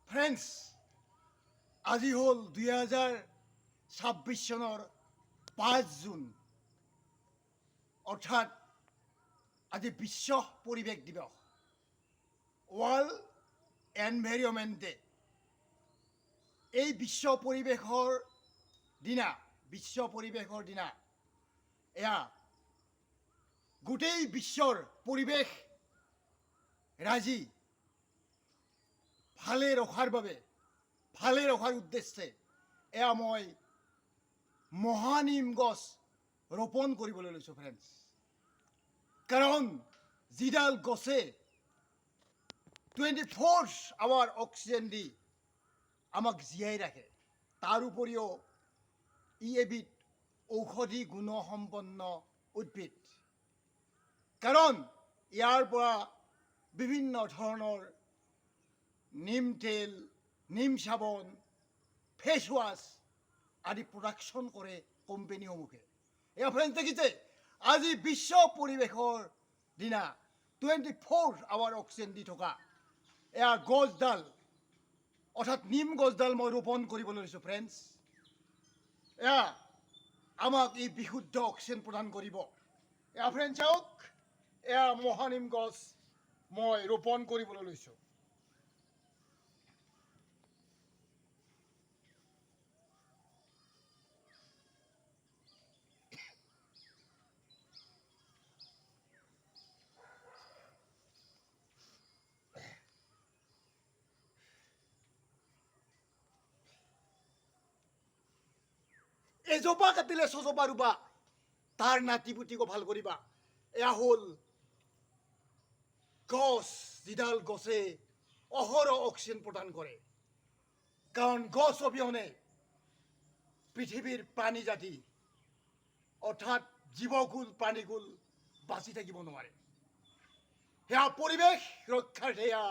Friends, আজি হ'ল 2026 চনৰ 5 জুন, অৰ্থাৎ আজি বিশ্ব পৰিৱেশ দিৱস, ৱৰ্ল্ড এনভাইৰনমেণ্ট ডে। এই বিশ্ব পৰিৱেশৰ দিনা এয়া গোটেই বিশ্বৰ পৰিৱেশ ৰাজি ভালে ৰখাৰ উদ্দেশ্যে এয়া মই মহানিম গছ ৰোপণ কৰিবলৈ লৈছোঁ ফ্ৰেণ্ডছ। কাৰণ যিডাল গছে 24 আৱাৰ অক্সিজেন দি আমাক জীয়াই ৰাখে, তাৰ উপৰিও ই এবিধ ঔষধি গুণসম্পন্ন উদ্ভিদ। কাৰণ ইয়াৰ পৰা বিভিন্ন ধৰণৰ নিম তেল, নিম চাবোন, ফেচ ৱাছ আদি প্ৰডাকশ্যন কৰে কোম্পেনীসমূহে। এয়া ফ্ৰেণ্ডছ দেখিছে, আজি বিশ্ব পৰিৱেশৰ দিনা 24 আৱাৰ অক্সিজেন দি থকা এয়া গছডাল, অৰ্থাৎ নিম গছডাল মই ৰোপণ কৰিবলৈ লৈছোঁ ফ্ৰেণ্ডছ। এয়া আমাক ই বিশুদ্ধ অক্সিজেন প্ৰদান কৰিব। এয়া ফ্ৰেণ্ডছ চাওক, এয়া মহানিম গছ মই ৰোপণ কৰিবলৈ লৈছোঁ। এজোপা কাটিলে ছজোপা ৰুবা, তাৰ নাতি পুতিকো ভাল কৰিবা। এয়া হ'ল গছ, যিডাল গছে অহৰহ অক্সিজেন প্ৰদান কৰে। কাৰণ গছ অবিহনে পৃথিৱীৰ প্ৰাণী জাতি, অৰ্থাৎ জীৱকুল প্ৰাণীকুল বাচি থাকিব নোৱাৰে। সেয়া পৰিৱেশ ৰক্ষাৰ্থে এয়া